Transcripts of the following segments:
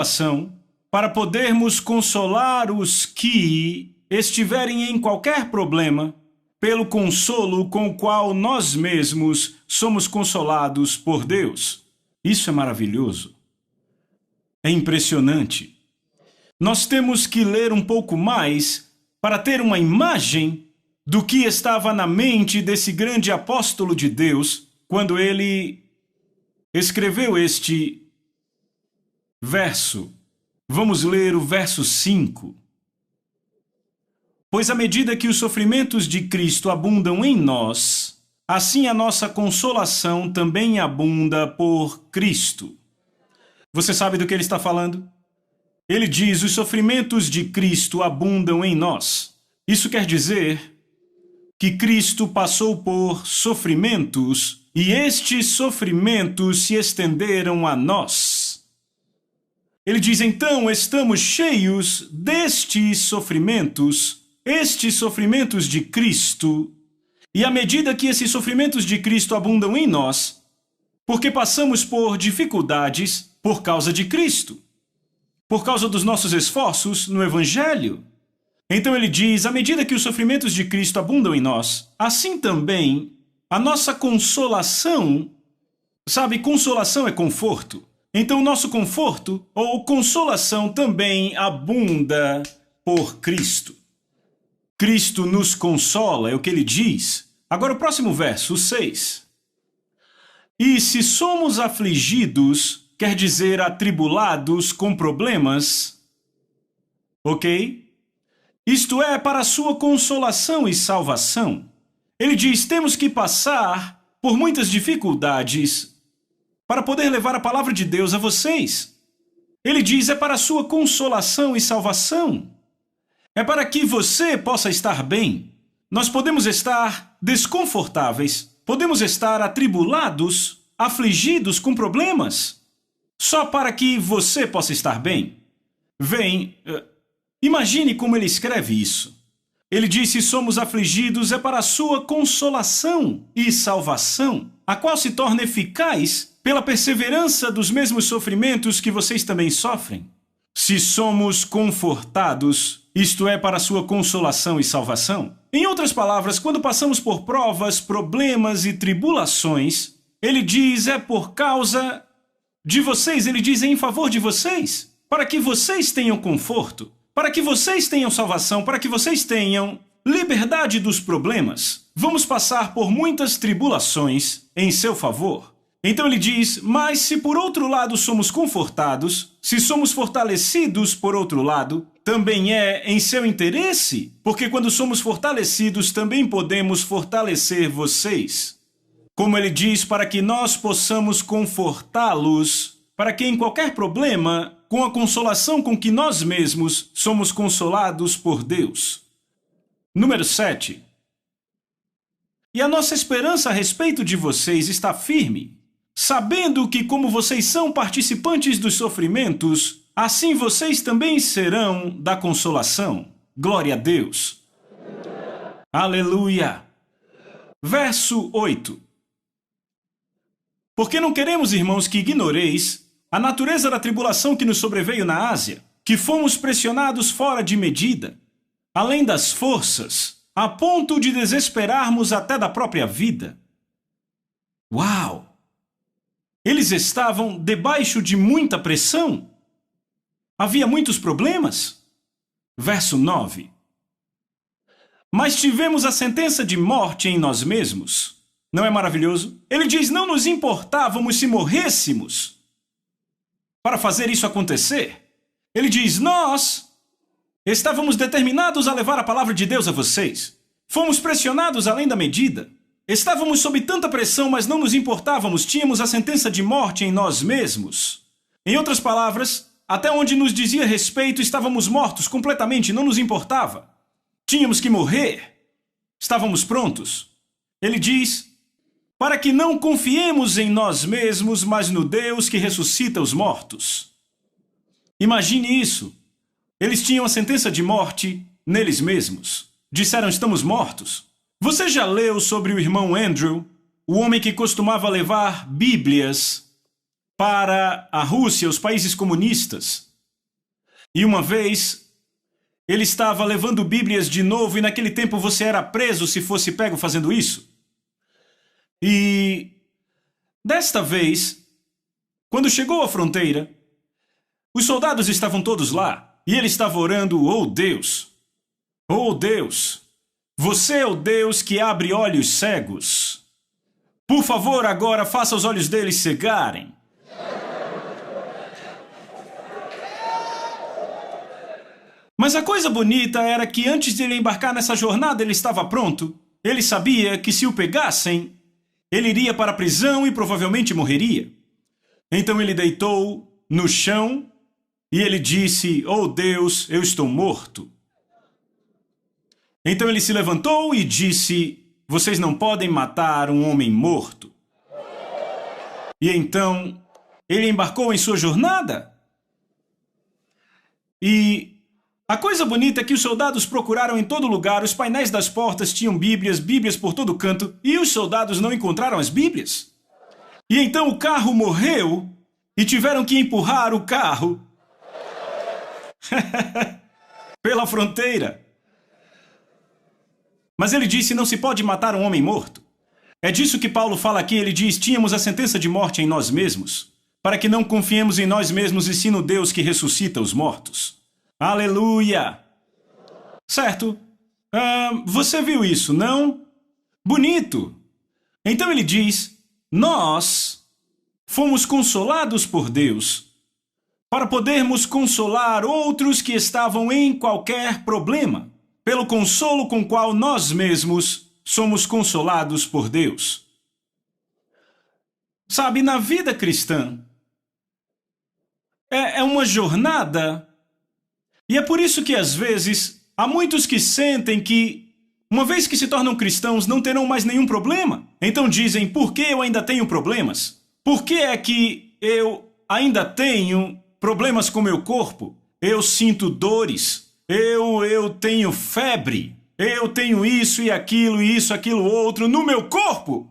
ação para podermos consolar os que estiverem em qualquer problema, pelo consolo com o qual nós mesmos somos consolados por Deus. Isso é maravilhoso. É impressionante. Nós temos que ler um pouco mais para ter uma imagem do que estava na mente desse grande apóstolo de Deus quando ele escreveu este verso. Vamos ler o verso 5. Pois à medida que os sofrimentos de Cristo abundam em nós, assim a nossa consolação também abunda por Cristo. Você sabe do que ele está falando? Ele diz: os sofrimentos de Cristo abundam em nós. Isso quer dizer que Cristo passou por sofrimentos e estes sofrimentos se estenderam a nós. Ele diz: então estamos cheios destes sofrimentos de Cristo, e à medida que esses sofrimentos de Cristo abundam em nós, porque passamos por dificuldades por causa de Cristo, por causa dos nossos esforços no Evangelho. Então ele diz: à medida que os sofrimentos de Cristo abundam em nós, assim também a nossa consolação, sabe, consolação é conforto. Então nosso conforto ou consolação também abunda por Cristo. Cristo nos consola, é o que ele diz. Agora o próximo verso, 6. E se somos afligidos, quer dizer atribulados com problemas, ok? Isto é, para a sua consolação e salvação. Ele diz: temos que passar por muitas dificuldades para poder levar a palavra de Deus a vocês. Ele diz: é para a sua consolação e salvação. É para que você possa estar bem. Nós podemos estar desconfortáveis, podemos estar atribulados, afligidos com problemas, só para que você possa estar bem. Imagine como ele escreve isso. Ele diz: se somos afligidos, é para a sua consolação e salvação, a qual se torna eficaz pela perseverança dos mesmos sofrimentos que vocês também sofrem. Se somos confortados, isto é, para a sua consolação e salvação. Em outras palavras, quando passamos por provas, problemas e tribulações, ele diz: é por causa de vocês, ele diz: é em favor de vocês, para que vocês tenham conforto, para que vocês tenham salvação, para que vocês tenham liberdade dos problemas. Vamos passar por muitas tribulações em seu favor. Então ele diz: mas se por outro lado somos confortados, se somos fortalecidos por outro lado, também é em seu interesse, porque quando somos fortalecidos também podemos fortalecer vocês. Como ele diz, para que nós possamos confortá-los, para que em qualquer problema, com a consolação com que nós mesmos somos consolados por Deus. Número 7. E a nossa esperança a respeito de vocês está firme, sabendo que, como vocês são participantes dos sofrimentos, assim vocês também serão da consolação. Glória a Deus. Aleluia. Verso 8. Porque não queremos, irmãos, que ignoreis a natureza da tribulação que nos sobreveio na Ásia, que fomos pressionados fora de medida, além das forças, a ponto de desesperarmos até da própria vida. Uau! Eles estavam debaixo de muita pressão. Havia muitos problemas. Verso 9. Mas tivemos a sentença de morte em nós mesmos. Não é maravilhoso? Ele diz: não nos importávamos se morrêssemos para fazer isso acontecer. Ele diz: nós estávamos determinados a levar a palavra de Deus a vocês. Fomos pressionados além da medida. Estávamos sob tanta pressão, mas não nos importávamos. Tínhamos a sentença de morte em nós mesmos. Em outras palavras, até onde nos dizia respeito, estávamos mortos completamente, não nos importava. Tínhamos que morrer. Estávamos prontos. Ele diz: para que não confiemos em nós mesmos, mas no Deus que ressuscita os mortos. Imagine isso. Eles tinham a sentença de morte neles mesmos. Disseram: estamos mortos. Você já leu sobre o irmão Andrew, o homem que costumava levar Bíblias para a Rússia, os países comunistas? E uma vez, ele estava levando Bíblias de novo e naquele tempo você era preso se fosse pego fazendo isso. E desta vez, quando chegou à fronteira, os soldados estavam todos lá e ele estava orando: oh Deus, você é o Deus que abre olhos cegos. Por favor, agora faça os olhos deles cegarem. Mas a coisa bonita era que antes de ele embarcar nessa jornada, ele estava pronto. Ele sabia que se o pegassem, ele iria para a prisão e provavelmente morreria. Então ele deitou no chão e ele disse: oh Deus, eu estou morto. Então ele se levantou e disse: vocês não podem matar um homem morto. E então ele embarcou em sua jornada. E a coisa bonita é que os soldados procuraram em todo lugar, os painéis das portas tinham Bíblias por todo canto, e os soldados não encontraram as Bíblias. E então o carro morreu e tiveram que empurrar o carro pela fronteira. Mas ele disse: não se pode matar um homem morto. É disso que Paulo fala aqui. Ele diz: tínhamos a sentença de morte em nós mesmos, para que não confiemos em nós mesmos e sim no Deus que ressuscita os mortos. Aleluia! Certo? Você viu isso, não? Bonito! Então ele diz: nós fomos consolados por Deus para podermos consolar outros que estavam em qualquer problema, pelo consolo com qual nós mesmos somos consolados por Deus. Sabe, na vida cristã, é uma jornada. E é por isso que, às vezes, há muitos que sentem que, uma vez que se tornam cristãos, não terão mais nenhum problema. Então dizem: por que eu ainda tenho problemas? Por que é que eu ainda tenho problemas com meu corpo? Eu sinto dores. Eu tenho febre. Eu tenho isso e aquilo outro no meu corpo.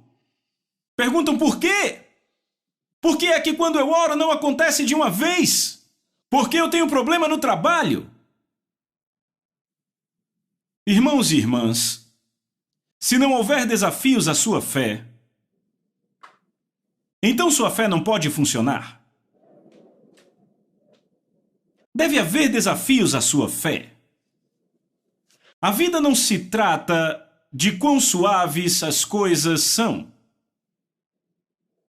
Perguntam por quê? Por que é que quando eu oro não acontece de uma vez? Porque eu tenho problema no trabalho. Irmãos e irmãs, se não houver desafios à sua fé, então sua fé não pode funcionar. Deve haver desafios à sua fé. A vida não se trata de quão suaves as coisas são.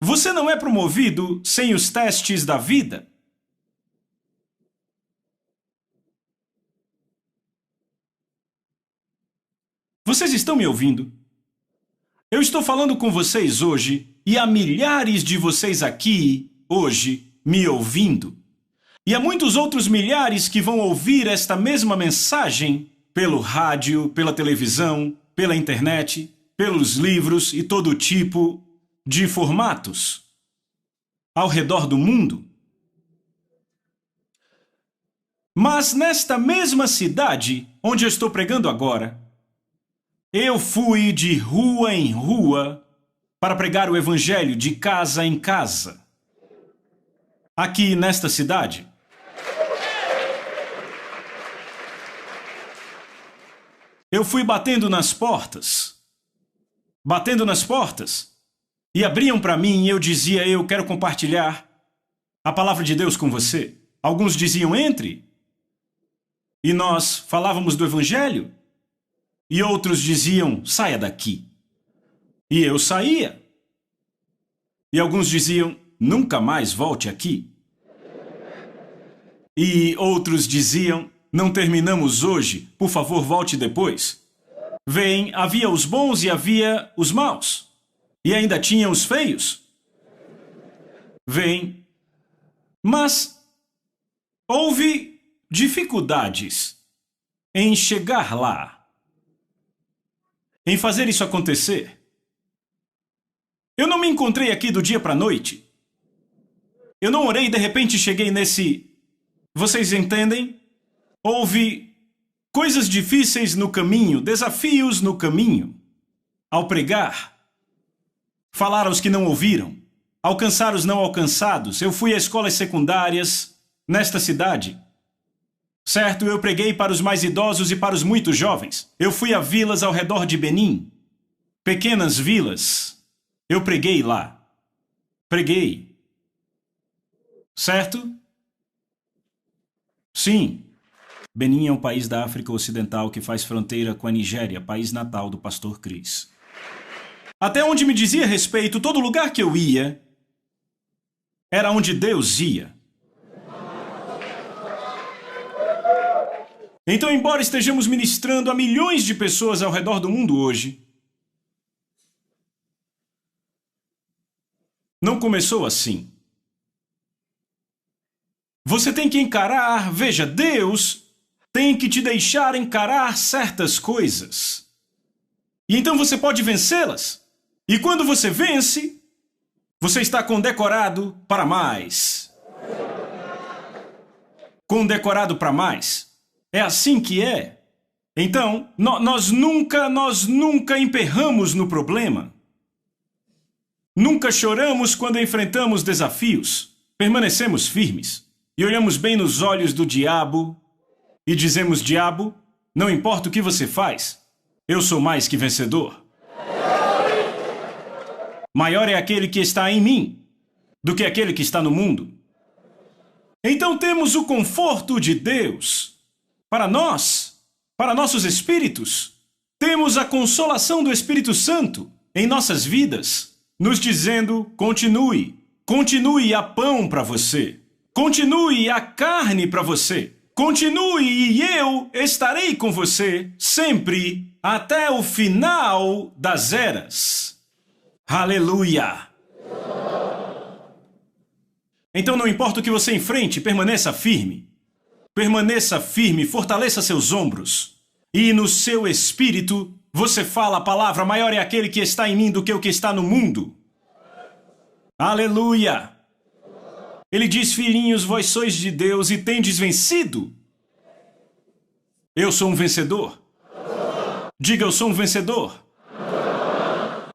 Você não é promovido sem os testes da vida. Vocês estão me ouvindo? Eu estou falando com vocês hoje e há milhares de vocês aqui, hoje, me ouvindo. E há muitos outros milhares que vão ouvir esta mesma mensagem pelo rádio, pela televisão, pela internet, pelos livros e todo tipo de formatos ao redor do mundo. Mas nesta mesma cidade onde eu estou pregando agora, eu fui de rua em rua para pregar o evangelho de casa em casa. Aqui nesta cidade. Eu fui batendo nas portas, e abriam para mim e eu dizia: eu quero compartilhar a palavra de Deus com você. Alguns diziam: entre. E nós falávamos do evangelho. E outros diziam: saia daqui. E eu saía. E alguns diziam: nunca mais volte aqui. E outros diziam: não terminamos hoje, por favor volte depois. Vem, havia os bons e havia os maus. E ainda tinha os feios. Vem. Mas houve dificuldades em chegar lá, em fazer isso acontecer. Eu não me encontrei aqui do dia para a noite. Eu não orei e de repente cheguei nesse... Vocês entendem? Houve coisas difíceis no caminho, desafios no caminho. Ao pregar, falar aos que não ouviram, alcançar os não alcançados. Eu fui a escolas secundárias nesta cidade. Certo, eu preguei para os mais idosos e para os muito jovens. Eu fui a vilas ao redor de Benim. Pequenas vilas. Eu preguei lá. Preguei. Certo? Sim. Benim é um país da África Ocidental que faz fronteira com a Nigéria, país natal do pastor Chris. Até onde me dizia respeito, todo lugar que eu ia era onde Deus ia. Então, embora estejamos ministrando a milhões de pessoas ao redor do mundo hoje, não começou assim. Você tem que encarar, veja, Deus tem que te deixar encarar certas coisas. E então você pode vencê-las. E quando você vence, você está condecorado para mais. Condecorado para mais. É assim que é. Então, nós nunca emperramos no problema. Nunca choramos quando enfrentamos desafios. Permanecemos firmes e olhamos bem nos olhos do diabo e dizemos: diabo, não importa o que você faz, eu sou mais que vencedor. Maior é aquele que está em mim do que aquele que está no mundo. Então temos o conforto de Deus para nós, para nossos espíritos. Temos a consolação do Espírito Santo em nossas vidas, nos dizendo: continue, continue, há pão para você. Continue, há carne para você. Continue e eu estarei com você sempre até o final das eras. Aleluia! Então não importa o que você enfrente, permaneça firme. Permaneça firme, fortaleça seus ombros. E no seu espírito, você fala a palavra: maior é aquele que está em mim do que o que está no mundo. Aleluia! Ele diz: filhinhos, vós sois de Deus e tendes vencido. Eu sou um vencedor. Diga: eu sou um vencedor.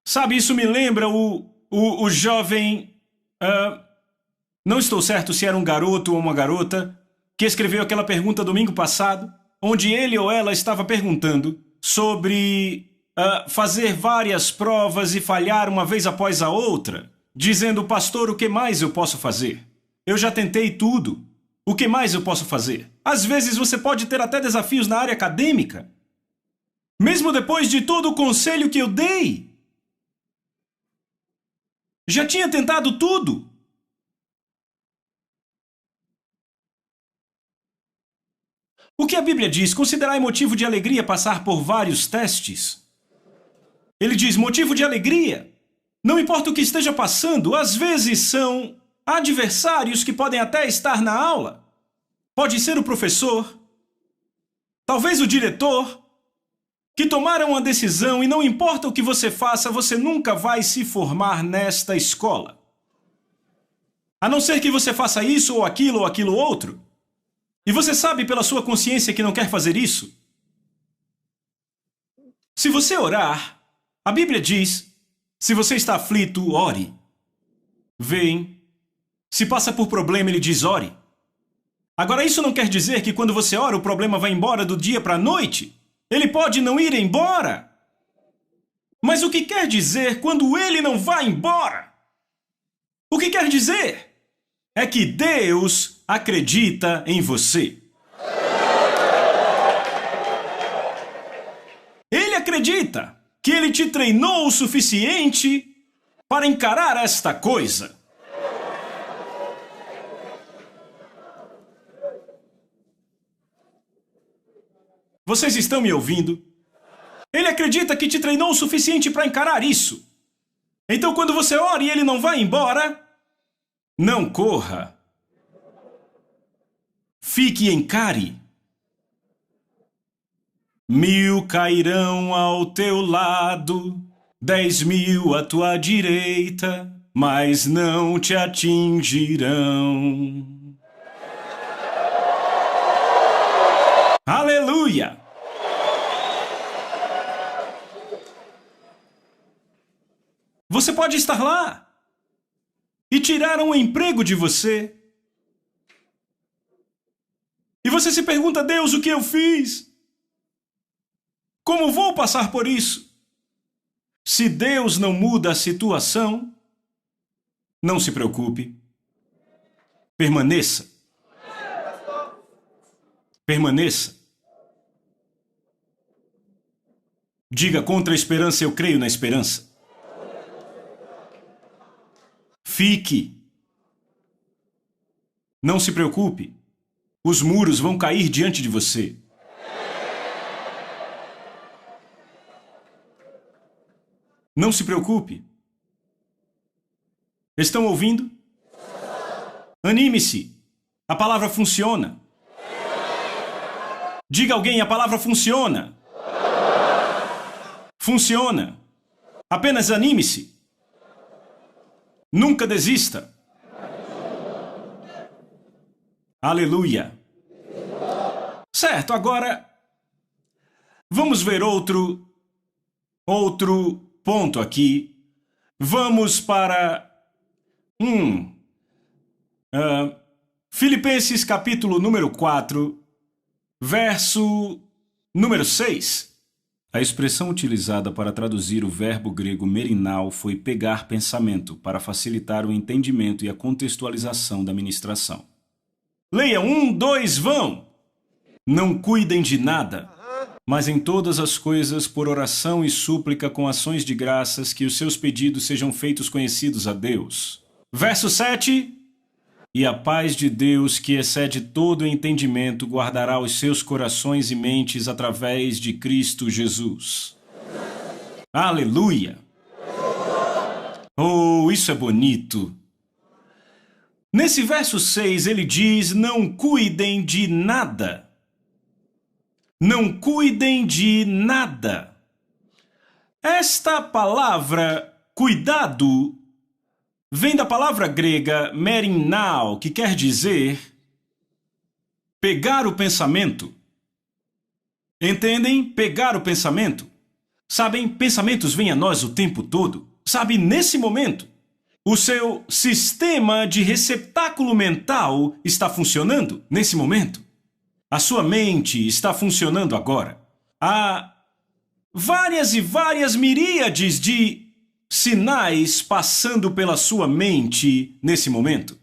Sabe, isso me lembra o jovem... não estou certo se era um garoto ou uma garota que escreveu aquela pergunta domingo passado, onde ele ou ela estava perguntando sobre fazer várias provas e falhar uma vez após a outra, dizendo: pastor, o que mais eu posso fazer? Eu já tentei tudo. O que mais eu posso fazer? Às vezes você pode ter até desafios na área acadêmica. Mesmo depois de todo o conselho que eu dei. Já tinha tentado tudo. O que a Bíblia diz? Considerai motivo de alegria passar por vários testes. Ele diz: motivo de alegria. Não importa o que esteja passando, às vezes são adversários que podem até estar na aula. Pode ser o professor, talvez o diretor, que tomaram uma decisão e não importa o que você faça, você nunca vai se formar nesta escola. A não ser que você faça isso ou aquilo outro. E você sabe pela sua consciência que não quer fazer isso. Se você orar, a Bíblia diz: se você está aflito, ore. Vem. Se passa por problema, ele diz: ore. Agora, isso não quer dizer que quando você ora, o problema vai embora do dia para a noite. Ele pode não ir embora. Mas o que quer dizer quando ele não vai embora? O que quer dizer é que Deus acredita em você. Ele acredita que ele te treinou o suficiente para encarar esta coisa. Vocês estão me ouvindo? Ele acredita que te treinou o suficiente para encarar isso. Então, quando você ora e ele não vai embora, não corra. Fique e encare. 1000 cairão ao teu lado, 10.000 à tua direita, mas não te atingirão. Aleluia! Você pode estar lá e tiraram o emprego de você. E Você se pergunta, Deus, o que eu fiz? Como vou passar por isso? Se Deus não muda a situação, não se preocupe. Permaneça. Permaneça. Diga, contra a esperança eu creio na esperança. Fique. Não se preocupe. Os muros vão cair diante de você. Não se preocupe. Estão ouvindo? Anime-se. A palavra funciona. Diga a alguém, a palavra funciona. Funciona. Apenas anime-se. Nunca desista. Aleluia. Certo, agora vamos ver outro ponto aqui. Vamos para Filipenses capítulo número 4, verso número 6. A expressão utilizada para traduzir o verbo grego merinal foi pegar pensamento, para facilitar o entendimento e a contextualização da ministração. Leia 1, 2, vão! Não cuidem de nada, mas em todas as coisas, por oração e súplica com ações de graças, que os seus pedidos sejam feitos conhecidos a Deus. Verso 7. E a paz de Deus, que excede todo entendimento, guardará os seus corações e mentes através de Cristo Jesus. Aleluia! Oh, isso é bonito! Nesse verso 6 ele diz, não cuidem de nada. Não cuidem de nada. Esta palavra, cuidado, vem da palavra grega merinao, que quer dizer pegar o pensamento. Entendem? Pegar o pensamento. Sabem, pensamentos vêm a nós o tempo todo. Sabe, nesse momento, o seu sistema de receptáculo mental está funcionando nesse momento. A sua mente está funcionando agora. Há várias e várias miríades de sinais passando pela sua mente nesse momento.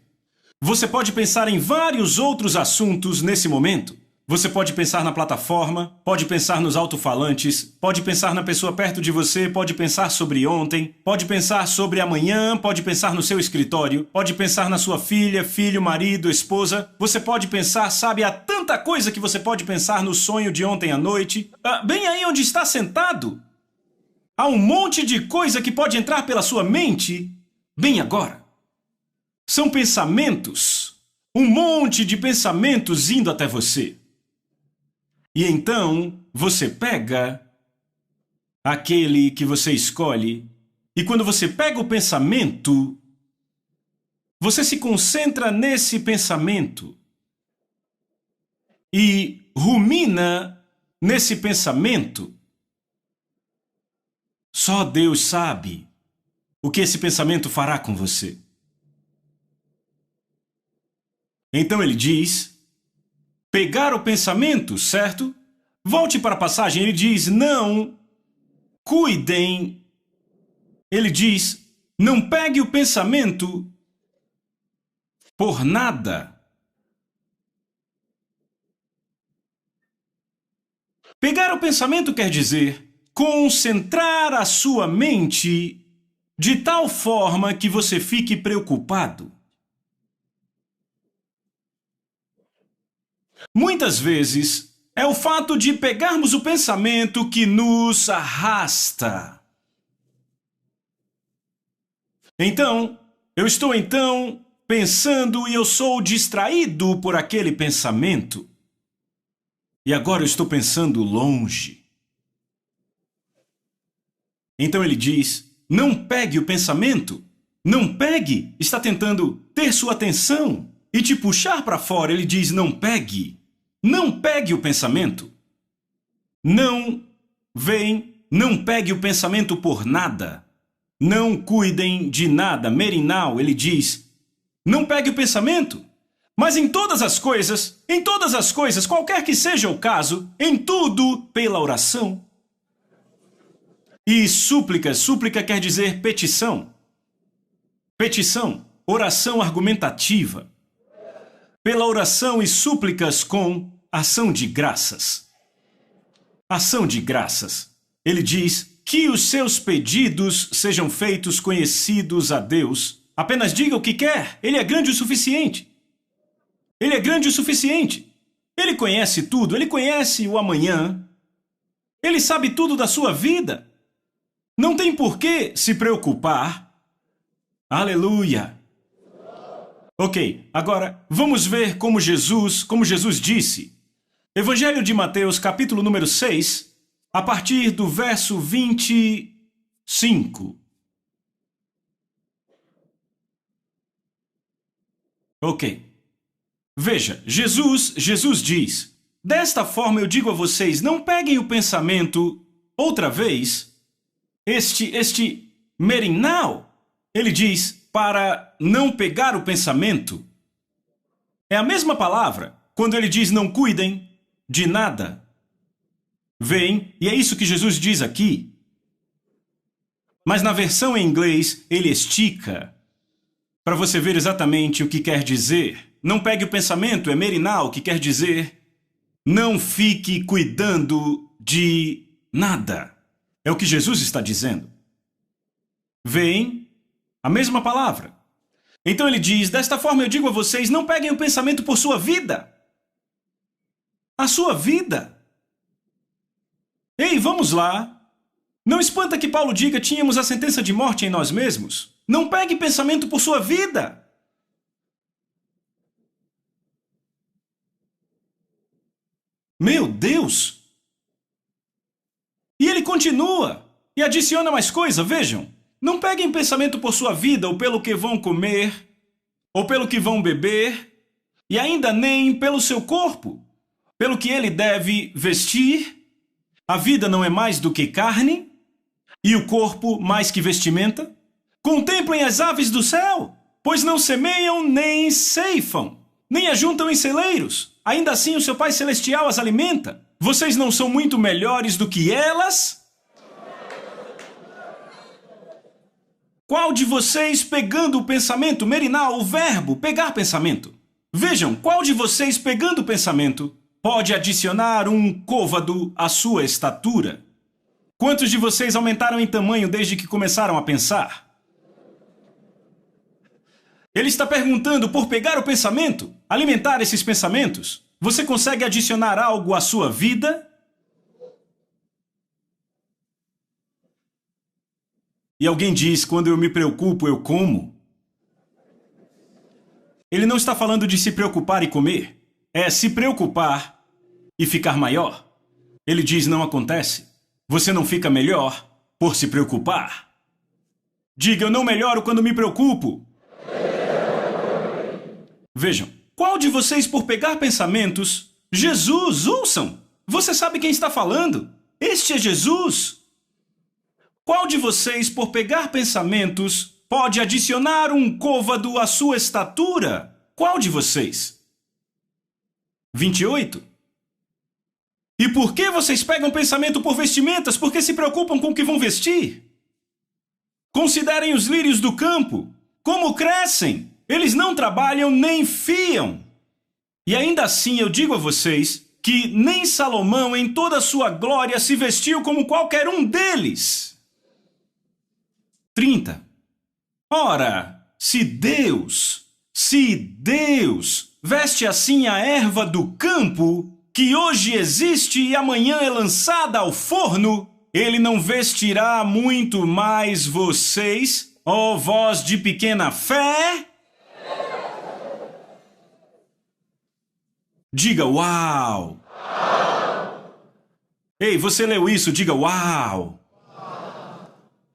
Você pode pensar em vários outros assuntos nesse momento. Você pode pensar na plataforma, pode pensar nos alto-falantes, pode pensar na pessoa perto de você, pode pensar sobre ontem, pode pensar sobre amanhã, pode pensar no seu escritório, pode pensar na sua filha, filho, marido, esposa. Você pode pensar, sabe, há tanta coisa que você pode pensar no sonho de ontem à noite. Bem aí onde está sentado, há um monte de coisa que pode entrar pela sua mente bem agora. São pensamentos, um monte de pensamentos indo até você. E então, você pega aquele que você escolhe, e quando você pega o pensamento, você se concentra nesse pensamento e rumina nesse pensamento. Só Deus sabe o que esse pensamento fará com você. Então ele diz, pegar o pensamento, certo? Volte para a passagem, ele diz, não cuidem. Ele diz, não pegue o pensamento por nada. Pegar o pensamento quer dizer concentrar a sua mente de tal forma que você fique preocupado. Muitas vezes é o fato de pegarmos o pensamento que nos arrasta. Então, eu estou pensando e eu sou distraído por aquele pensamento. E agora eu estou pensando longe. Então ele diz, não pegue o pensamento. Não pegue, está tentando ter sua atenção e te puxar para fora. Ele diz, não pegue. Não pegue o pensamento. Não pegue o pensamento por nada. Não cuidem de nada. Merinal, ele diz, não pegue o pensamento. Mas em todas as coisas, qualquer que seja o caso, em tudo pela oração. E súplica quer dizer petição. Petição, oração argumentativa. Pela oração e súplicas com ação de graças. Ação de graças. Ele diz que os seus pedidos sejam feitos conhecidos a Deus. Apenas diga o que quer, ele é grande o suficiente. Ele é grande o suficiente. Ele conhece tudo, ele conhece o amanhã. Ele sabe tudo da sua vida. Não tem por que se preocupar. Aleluia! Ok, agora vamos ver como Jesus disse. Evangelho de Mateus, capítulo número 6, a partir do verso 25. Ok. Veja, Jesus diz: desta forma eu digo a vocês, não peguem o pensamento outra vez. Este merinal, ele diz, para não pegar o pensamento. É a mesma palavra quando ele diz não cuidem de nada. Veem, e é isso que Jesus diz aqui. Mas na versão em inglês, ele estica para você ver exatamente o que quer dizer. Não pegue o pensamento, é merinal, que quer dizer não fique cuidando de nada. É o que Jesus está dizendo. Veem? A mesma palavra. Então ele diz, desta forma eu digo a vocês, não peguem o pensamento por sua vida. A sua vida. Ei, vamos lá. Não espanta que Paulo diga, tínhamos a sentença de morte em nós mesmos. Não pegue pensamento por sua vida. Meu Deus! E ele continua e adiciona mais coisa, vejam. Não peguem pensamento por sua vida, ou pelo que vão comer, ou pelo que vão beber, e ainda nem pelo seu corpo, pelo que ele deve vestir. A vida não é mais do que carne, e o corpo mais que vestimenta. Contemplem as aves do céu, pois não semeiam nem ceifam, nem ajuntam em celeiros. Ainda assim o seu Pai Celestial as alimenta. Vocês não são muito melhores do que elas? Qual de vocês, pegando o pensamento, merinal, o verbo, pegar pensamento? Vejam, qual de vocês, pegando o pensamento, pode adicionar um côvado à sua estatura? Quantos de vocês aumentaram em tamanho desde que começaram a pensar? Ele está perguntando por pegar o pensamento, alimentar esses pensamentos. Você consegue adicionar algo à sua vida? E alguém diz, quando eu me preocupo, eu como. Ele não está falando de se preocupar e comer. É se preocupar e ficar maior. Ele diz, não acontece. Você não fica melhor por se preocupar. Diga, eu não melhoro quando me preocupo. Vejam, qual de vocês por pegar pensamentos? Jesus, ouçam! Você sabe quem está falando? Este é Jesus! Qual de vocês por pegar pensamentos pode adicionar um côvado à sua estatura? Qual de vocês? 28. E por que vocês pegam pensamento por vestimentas? Porque se preocupam com o que vão vestir? Considerem os lírios do campo, como crescem. Eles não trabalham nem fiam. E ainda assim eu digo a vocês que nem Salomão em toda a sua glória se vestiu como qualquer um deles. 30. Ora, se Deus veste assim a erva do campo, que hoje existe e amanhã é lançada ao forno, ele não vestirá muito mais vocês, ó vós de pequena fé? Diga uau! Ei, você leu isso? Diga uau!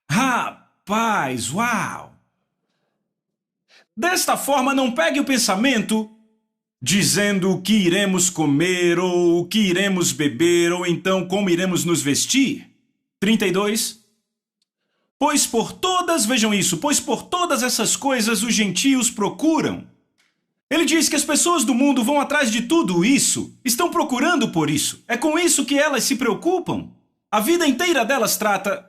Rapaz, uau! Desta forma, não pegue o pensamento dizendo o que iremos comer, ou o que iremos beber, ou então como iremos nos vestir. 32. Pois por todas, vejam isso, pois por todas essas coisas os gentios procuram. Ele diz que as pessoas do mundo vão atrás de tudo isso, estão procurando por isso. É com isso que elas se preocupam. A vida inteira delas trata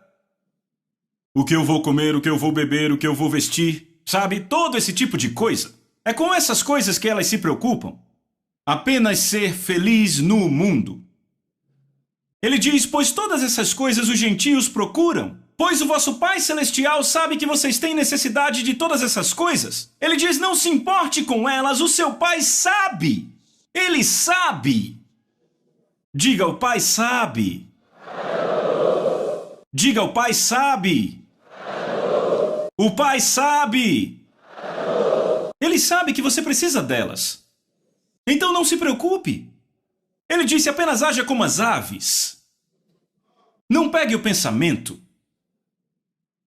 o que eu vou comer, o que eu vou beber, o que eu vou vestir, sabe? Todo esse tipo de coisa. É com essas coisas que elas se preocupam. Apenas ser feliz no mundo. Ele diz, pois todas essas coisas os gentios procuram. Pois o vosso Pai Celestial sabe que vocês têm necessidade de todas essas coisas. Ele diz, não se importe com elas, o seu Pai sabe. Ele sabe. Diga, o Pai sabe. Diga, o Pai sabe. O Pai sabe. Ele sabe que você precisa delas. Então não se preocupe. Ele disse, apenas haja como as aves. Não pegue o pensamento.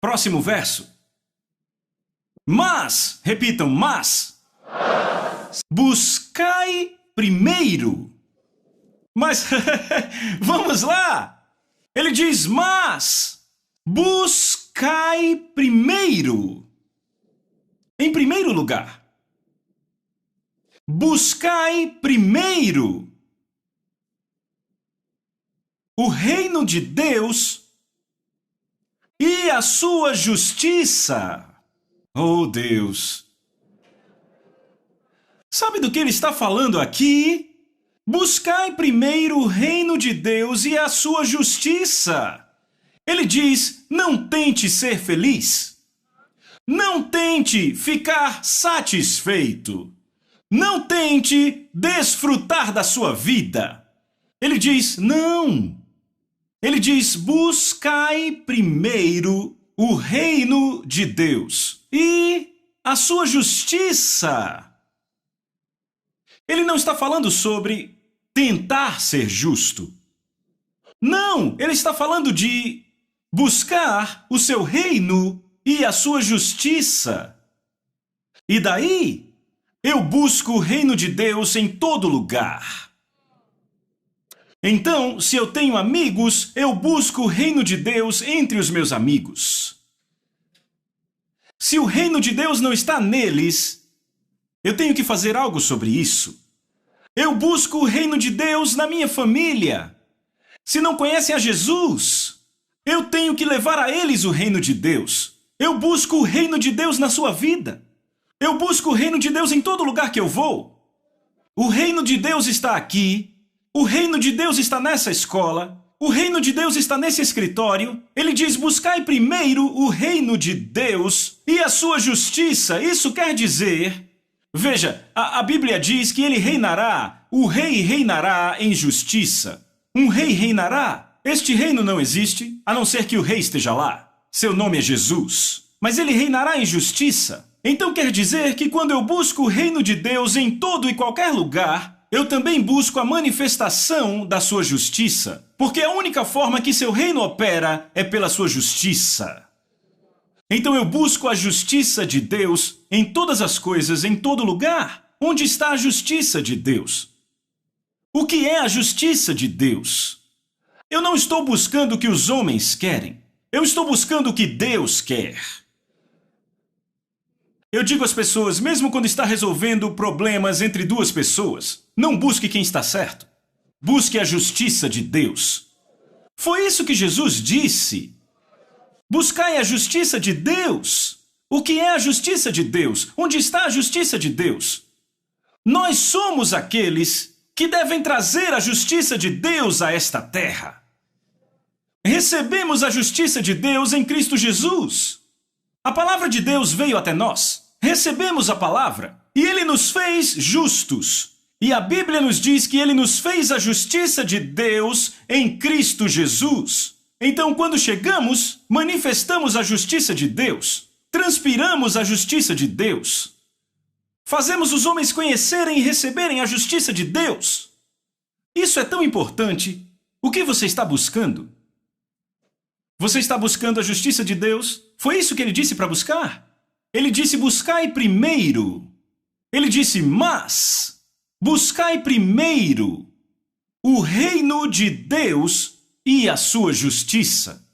Próximo verso. Mas, repitam, mas. Buscai primeiro. Mas, vamos lá. Ele diz, mas. Buscai primeiro. Em primeiro lugar. Buscai primeiro o reino de Deus e a sua justiça. Oh, Deus! Sabe do que ele está falando aqui? Buscai primeiro o reino de Deus e a sua justiça. Ele diz, não tente ser feliz. Não tente ficar satisfeito. Não tente desfrutar da sua vida. Ele diz, não. Ele diz, buscai primeiro o reino de Deus e a sua justiça. Ele não está falando sobre tentar ser justo. Não, ele está falando de buscar o seu reino e a sua justiça. E daí, eu busco o reino de Deus em todo lugar. Então, se eu tenho amigos, eu busco o reino de Deus entre os meus amigos. Se o reino de Deus não está neles, eu tenho que fazer algo sobre isso. Eu busco o reino de Deus na minha família. Se não conhecem a Jesus, eu tenho que levar a eles o reino de Deus. Eu busco o reino de Deus na sua vida. Eu busco o reino de Deus em todo lugar que eu vou. O reino de Deus está aqui. O reino de Deus está nessa escola. O reino de Deus está nesse escritório. Ele diz, buscai primeiro o reino de Deus e a sua justiça. Isso quer dizer... Veja, a Bíblia diz que ele reinará. O rei reinará em justiça. Um rei reinará. Este reino não existe, a não ser que o rei esteja lá. Seu nome é Jesus. Mas ele reinará em justiça. Então quer dizer que quando eu busco o reino de Deus em todo e qualquer lugar, eu também busco a manifestação da sua justiça, porque a única forma que seu reino opera é pela sua justiça. Então eu busco a justiça de Deus em todas as coisas, em todo lugar. Onde está a justiça de Deus? O que é a justiça de Deus? Eu não estou buscando o que os homens querem. Eu estou buscando o que Deus quer. Eu digo às pessoas, mesmo quando está resolvendo problemas entre duas pessoas, não busque quem está certo. Busque a justiça de Deus. Foi isso que Jesus disse. Buscai a justiça de Deus. O que é a justiça de Deus? Onde está a justiça de Deus? Nós somos aqueles que devem trazer a justiça de Deus a esta terra. Recebemos a justiça de Deus em Cristo Jesus. A palavra de Deus veio até nós. Recebemos a palavra e Ele nos fez justos. E a Bíblia nos diz que Ele nos fez a justiça de Deus em Cristo Jesus. Então, quando chegamos, manifestamos a justiça de Deus. Transpiramos a justiça de Deus. Fazemos os homens conhecerem e receberem a justiça de Deus. Isso é tão importante. O que você está buscando? Você está buscando a justiça de Deus? Foi isso que ele disse para buscar? Ele disse, buscai primeiro. Ele disse, mas buscai primeiro o reino de Deus e a sua justiça.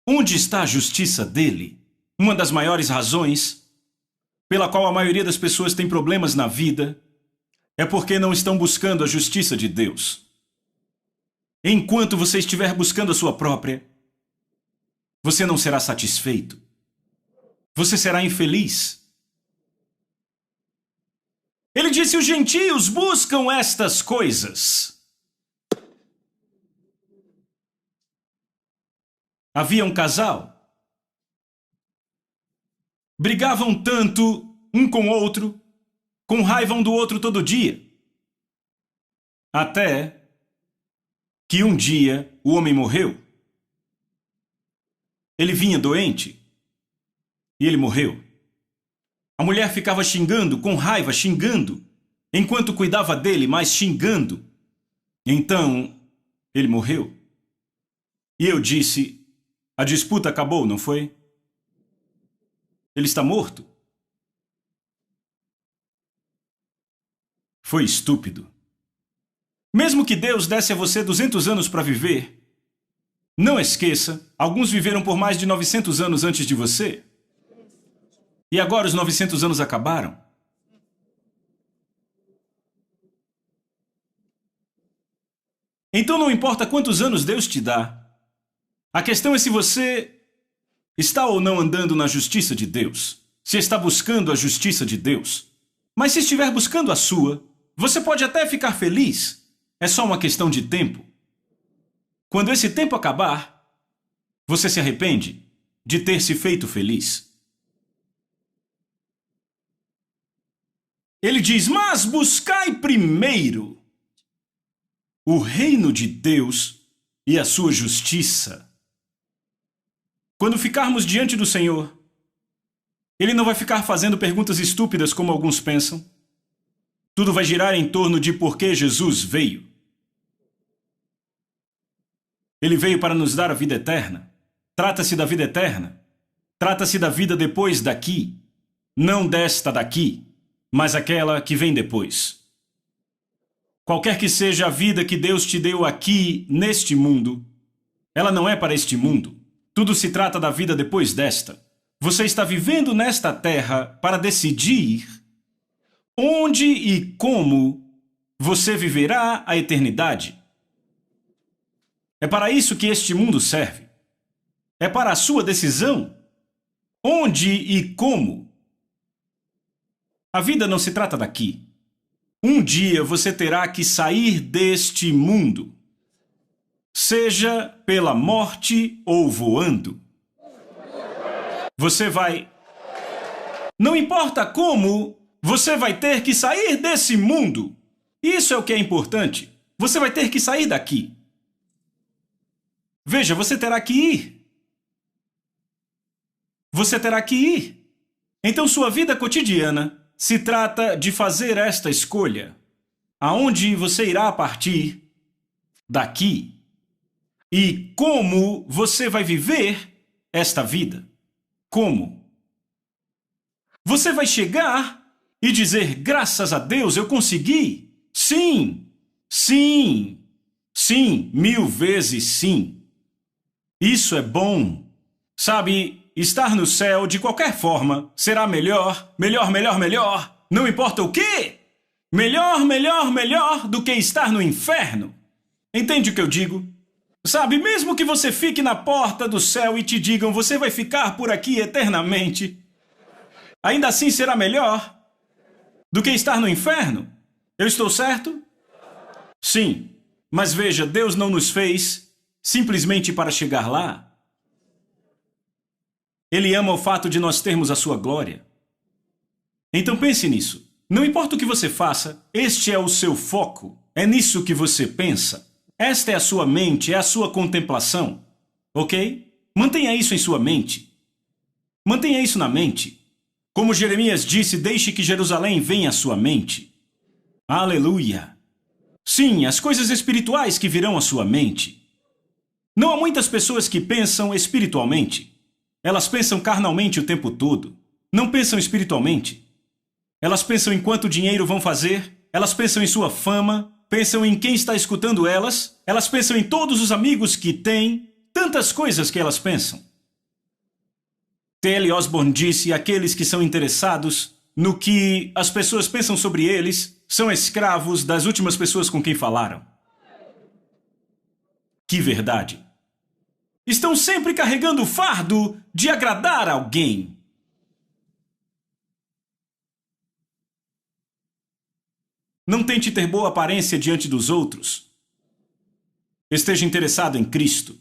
Onde está a justiça dele? Uma das maiores razões pela qual a maioria das pessoas tem problemas na vida é porque não estão buscando a justiça de Deus. Enquanto você estiver buscando a sua própria, você não será satisfeito. Você será infeliz. Ele disse: os gentios buscam estas coisas. Havia um casal. Brigavam tanto um com o outro, com raiva um do outro todo dia. Até que um dia o homem morreu. Ele vinha doente e ele morreu. A mulher ficava xingando, com raiva, xingando, enquanto cuidava dele, mas xingando. Então, ele morreu. E eu disse: a disputa acabou, não foi? Ele está morto. Foi estúpido. Mesmo que Deus desse a você 200 anos para viver, não esqueça, alguns viveram por mais de 900 anos antes de você. E agora os 900 anos acabaram. Então não importa quantos anos Deus te dá. A questão é se você está ou não andando na justiça de Deus. Se está buscando a justiça de Deus. Mas se estiver buscando a sua, você pode até ficar feliz. É só uma questão de tempo. Quando esse tempo acabar, você se arrepende de ter se feito feliz. Ele diz: mas buscai primeiro o reino de Deus e a sua justiça. Quando ficarmos diante do Senhor, Ele não vai ficar fazendo perguntas estúpidas como alguns pensam. Tudo vai girar em torno de por que Jesus veio. Ele veio para nos dar a vida eterna. Trata-se da vida eterna. Trata-se da vida depois daqui. Não desta daqui, mas aquela que vem depois. Qualquer que seja a vida que Deus te deu aqui, neste mundo, ela não é para este mundo. Tudo se trata da vida depois desta. Você está vivendo nesta terra para decidir onde e como você viverá a eternidade. É para isso que este mundo serve. É para a sua decisão. Onde e como. A vida não se trata daqui. Um dia você terá que sair deste mundo. Seja pela morte ou voando. Você vai... Não importa como, você vai ter que sair desse mundo. Isso é o que é importante. Você vai ter que sair daqui. Veja, você terá que ir. Você terá que ir. Então sua vida cotidiana se trata de fazer esta escolha. Aonde você irá partir daqui? E como você vai viver esta vida? Como? Você vai chegar e dizer: graças a Deus eu consegui? Sim, sim, sim, 1000 vezes sim. Isso é bom. Sabe, estar no céu de qualquer forma será melhor, melhor, melhor, melhor. Não importa o quê? Melhor, melhor, melhor do que estar no inferno. Entende o que eu digo? Sabe, mesmo que você fique na porta do céu e te digam: você vai ficar por aqui eternamente, ainda assim será melhor do que estar no inferno. Eu estou certo? Sim, mas veja, Deus não nos fez simplesmente para chegar lá. Ele ama o fato de nós termos a sua glória. Então pense nisso. Não importa o que você faça, este é o seu foco. É nisso que você pensa. Esta é a sua mente, é a sua contemplação. Ok? Mantenha isso em sua mente. Mantenha isso na mente. Como Jeremias disse, deixe que Jerusalém venha à sua mente. Aleluia! Sim, as coisas espirituais que virão à sua mente. Não há muitas pessoas que pensam espiritualmente. Elas pensam carnalmente o tempo todo. Não pensam espiritualmente. Elas pensam em quanto dinheiro vão fazer. Elas pensam em sua fama. Pensam em quem está escutando elas. Elas pensam em todos os amigos que têm. Tantas coisas que elas pensam. T.L. Osborne disse: aqueles que são interessados no que as pessoas pensam sobre eles, são escravos das últimas pessoas com quem falaram. Que verdade! Estão sempre carregando o fardo de agradar alguém. Não tente ter boa aparência diante dos outros. Esteja interessado em Cristo.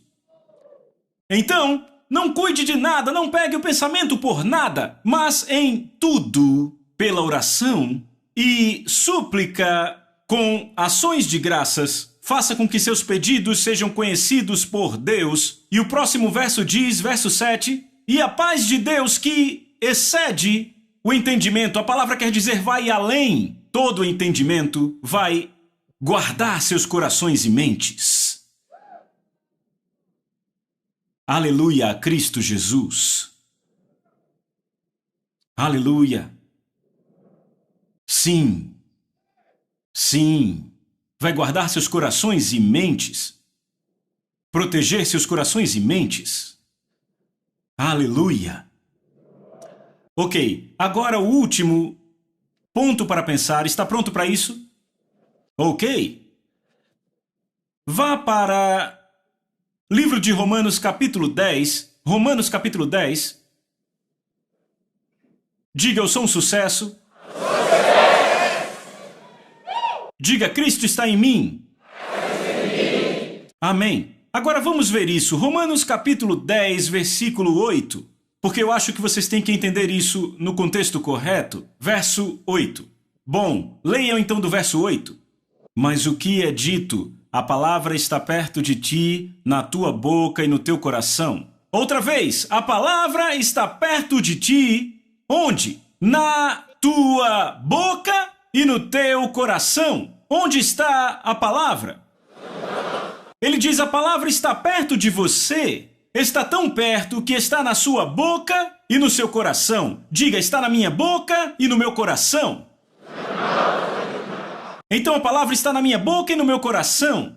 Então, não cuide de nada, não pegue o pensamento por nada, mas em tudo, pela oração e súplica com ações de graças, faça com que seus pedidos sejam conhecidos por Deus. E o próximo verso diz, verso 7, e a paz de Deus que excede o entendimento, a palavra quer dizer vai além, todo o entendimento, vai guardar seus corações e mentes. Aleluia a Cristo Jesus. Aleluia. Sim. Sim. Vai guardar seus corações e mentes. Proteger seus corações e mentes. Aleluia. Ok, agora o último ponto para pensar. Está pronto para isso? Ok. Vá para livro de Romanos capítulo 10. Romanos capítulo 10. Diga, eu sou um sucesso. Diga, Cristo está em mim. Amém. Agora vamos ver isso. Romanos capítulo 10, versículo 8. Porque eu acho que vocês têm que entender isso no contexto correto. Verso 8. Bom, leiam então do verso 8. Mas o que é dito? A palavra está perto de ti, na tua boca e no teu coração. Outra vez, a palavra está perto de ti. Onde? Na tua boca e no teu coração. Onde está a palavra? Ele diz, a palavra está perto de você. Está tão perto que está na sua boca e no seu coração. Diga, está na minha boca e no meu coração. Então a palavra está na minha boca e no meu coração.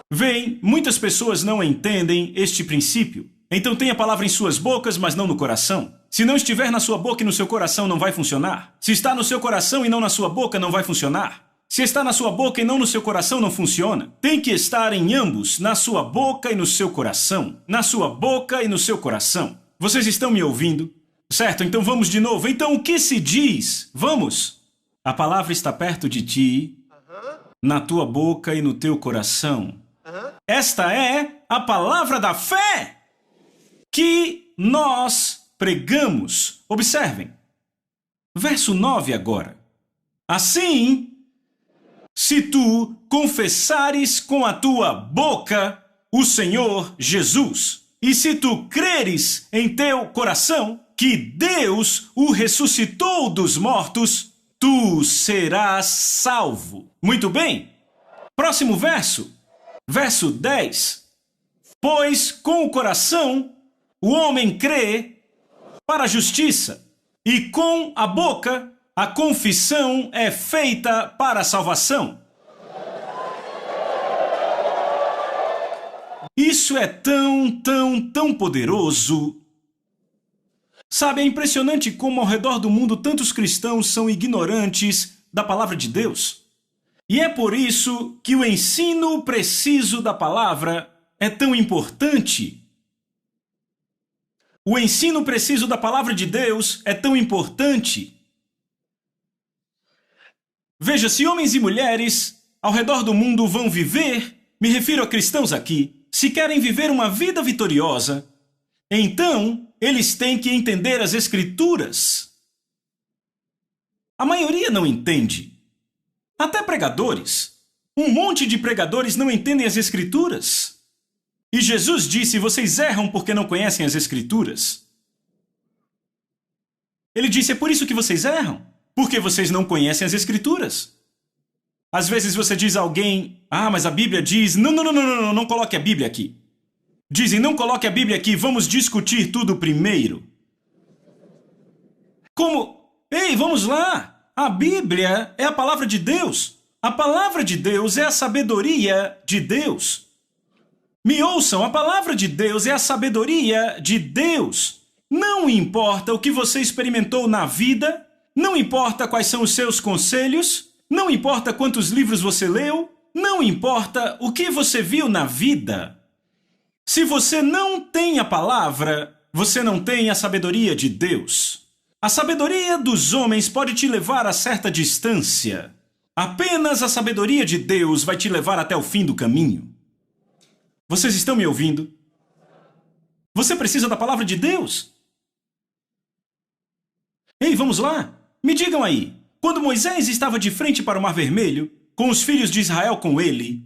Vem, muitas pessoas não entendem este princípio. Então tem a palavra em suas bocas, mas não no coração. Se não estiver na sua boca e no seu coração, não vai funcionar. Se está no seu coração e não na sua boca, não vai funcionar. Se está na sua boca e não no seu coração, não funciona. Tem que estar em ambos, na sua boca e no seu coração. Na sua boca e no seu coração. Vocês estão me ouvindo? Certo, então vamos de novo. Então o que se diz? Vamos! A palavra está perto de ti, na tua boca e no teu coração. Esta é a palavra da fé que nós pregamos. Observem. Verso 9 agora. Assim, se tu confessares com a tua boca o Senhor Jesus, e se tu creres em teu coração que Deus o ressuscitou dos mortos, tu serás salvo. Muito bem. Próximo verso. Verso 10. Pois com o coração o homem crê para a justiça, e com a boca a confissão é feita para a salvação. Isso é tão poderoso. Sabe, é impressionante como ao redor do mundo tantos cristãos são ignorantes da palavra de Deus. E é por isso que o ensino preciso da palavra é tão importante. O ensino preciso da palavra de Deus é tão importante. Veja, se homens e mulheres ao redor do mundo vão viver, me refiro a cristãos aqui, se querem viver uma vida vitoriosa, então eles têm que entender as Escrituras. A maioria não entende. Até pregadores. Um monte de pregadores não entendem as Escrituras. E Jesus disse, vocês erram porque não conhecem as Escrituras. Ele disse, é por isso que vocês erram. Porque vocês não conhecem as Escrituras. Às vezes você diz a alguém, mas a Bíblia diz, não coloque a Bíblia aqui. Dizem, não coloque a Bíblia aqui, vamos discutir tudo primeiro. Como? Ei, vamos lá! A Bíblia é a palavra de Deus. A palavra de Deus é a sabedoria de Deus. Me ouçam, a palavra de Deus é a sabedoria de Deus. Não importa o que você experimentou na vida, não importa quais são os seus conselhos, não importa quantos livros você leu, não importa o que você viu na vida. Se você não tem a palavra, você não tem a sabedoria de Deus. A sabedoria dos homens pode te levar a certa distância. Apenas a sabedoria de Deus vai te levar até o fim do caminho. Vocês estão me ouvindo? Você precisa da palavra de Deus. Ei, vamos lá. Me digam aí. Quando Moisés estava de frente para o Mar Vermelho, com os filhos de Israel com ele,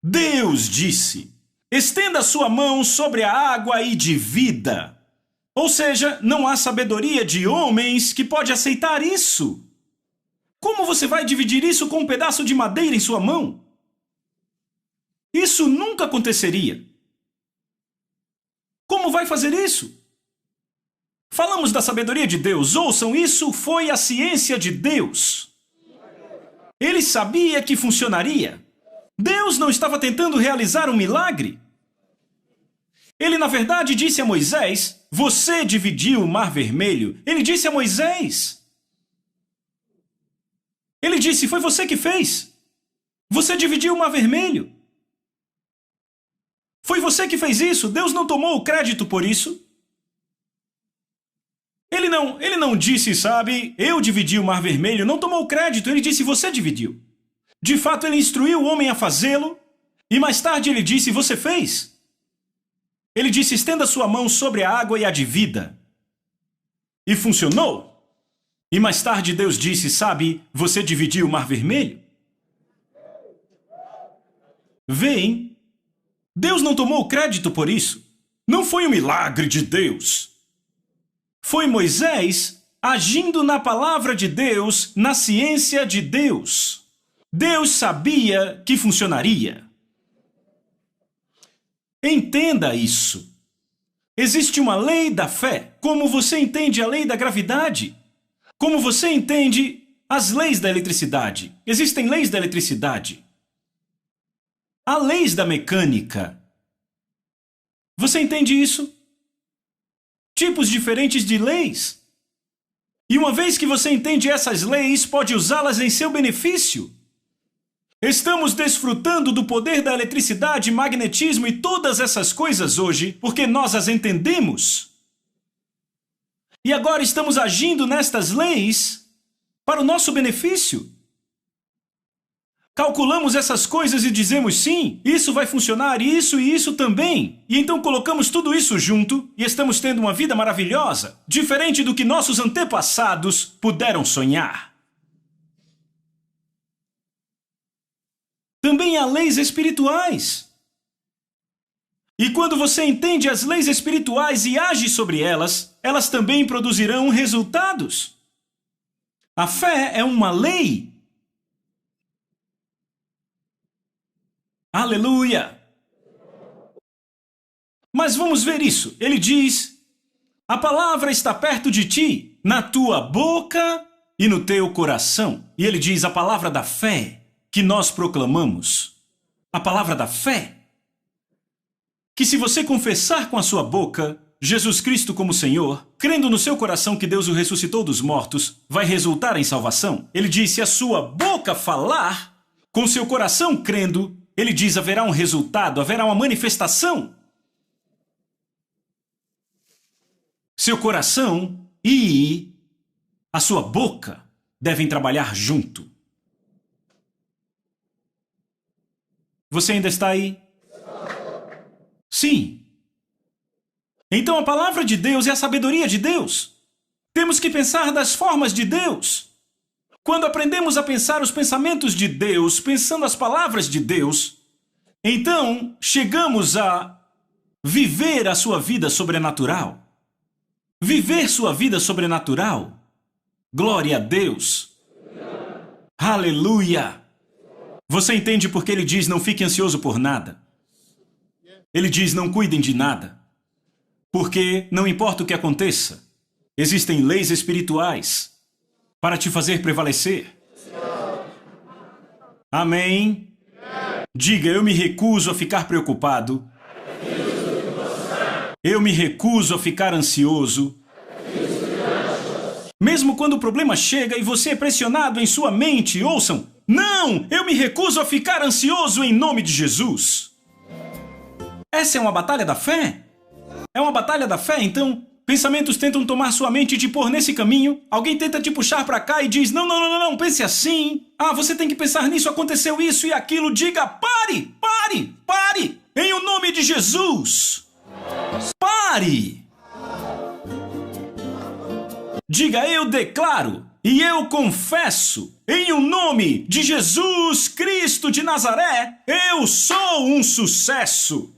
Deus disse: estenda sua mão sobre a água e divida. Ou seja, não há sabedoria de homens que pode aceitar isso. Como você vai dividir isso com um pedaço de madeira em sua mão? Isso nunca aconteceria. Como vai fazer isso? Falamos da sabedoria de Deus. Ouçam, isso foi a ciência de Deus. Ele sabia que funcionaria. Deus não estava tentando realizar um milagre. Ele, na verdade, disse a Moisés: você dividiu o Mar Vermelho. Ele disse a Moisés. Ele disse: foi você que fez. Você dividiu o Mar Vermelho. Foi você que fez isso. Deus não tomou o crédito por isso. Ele não disse, sabe, eu dividi o Mar Vermelho. Não tomou o crédito. Ele disse: você dividiu. De fato, ele instruiu o homem a fazê-lo. E mais tarde ele disse: você fez. Ele disse: estenda sua mão sobre a água e a divida. E funcionou. E mais tarde Deus disse: sabe, você dividiu o Mar Vermelho? Veem, Deus não tomou o crédito por isso. Não foi um milagre de Deus. Foi Moisés agindo na palavra de Deus, na ciência de Deus. Deus sabia que funcionaria. Entenda isso. Existe uma lei da fé, como você entende a lei da gravidade, como você entende as leis da eletricidade. Existem leis da eletricidade. Há leis da mecânica. Você entende isso? Tipos diferentes de leis. E uma vez que você entende essas leis, pode usá-las em seu benefício. Estamos desfrutando do poder da eletricidade, magnetismo e todas essas coisas hoje, porque nós as entendemos. E agora estamos agindo nestas leis para o nosso benefício. Calculamos essas coisas e dizemos: sim, isso vai funcionar, isso e isso também. E então colocamos tudo isso junto e estamos tendo uma vida maravilhosa, diferente do que nossos antepassados puderam sonhar. Também há leis espirituais. E quando você entende as leis espirituais e age sobre elas, elas também produzirão resultados. A fé é uma lei. Aleluia! Mas vamos ver isso. Ele diz: a palavra está perto de ti, na tua boca e no teu coração. E ele diz: a palavra da fé que nós proclamamos. A palavra da fé. Que se você confessar com a sua boca Jesus Cristo como Senhor, crendo no seu coração que Deus o ressuscitou dos mortos, vai resultar em salvação. Ele diz: se a sua boca falar, com seu coração crendo, ele diz: haverá um resultado, haverá uma manifestação. Seu coração e a sua boca devem trabalhar junto. Você ainda está aí? Sim. Então a palavra de Deus é a sabedoria de Deus. Temos que pensar das formas de Deus. Quando aprendemos a pensar os pensamentos de Deus, pensando as palavras de Deus, então chegamos a viver a sua vida sobrenatural. Viver sua vida sobrenatural. Glória a Deus. Aleluia. Você entende porque ele diz: não fique ansioso por nada. Ele diz: não cuidem de nada. Porque não importa o que aconteça, existem leis espirituais para te fazer prevalecer. Amém? Diga: eu me recuso a ficar preocupado Eu me recuso a ficar ansioso. Mesmo quando o problema chega e você é pressionado em sua mente, ouçam: não, eu me recuso a ficar ansioso em nome de Jesus. Essa é uma batalha da fé? É uma batalha da fé, então? Pensamentos tentam tomar sua mente e te pôr nesse caminho. Alguém tenta te puxar pra cá e diz: não, pense assim. Ah, você tem que pensar nisso, aconteceu isso e aquilo. Diga: pare! Em o nome de Jesus! Pare! Diga: eu declaro e eu confesso, em o nome de Jesus Cristo de Nazaré, eu sou um sucesso.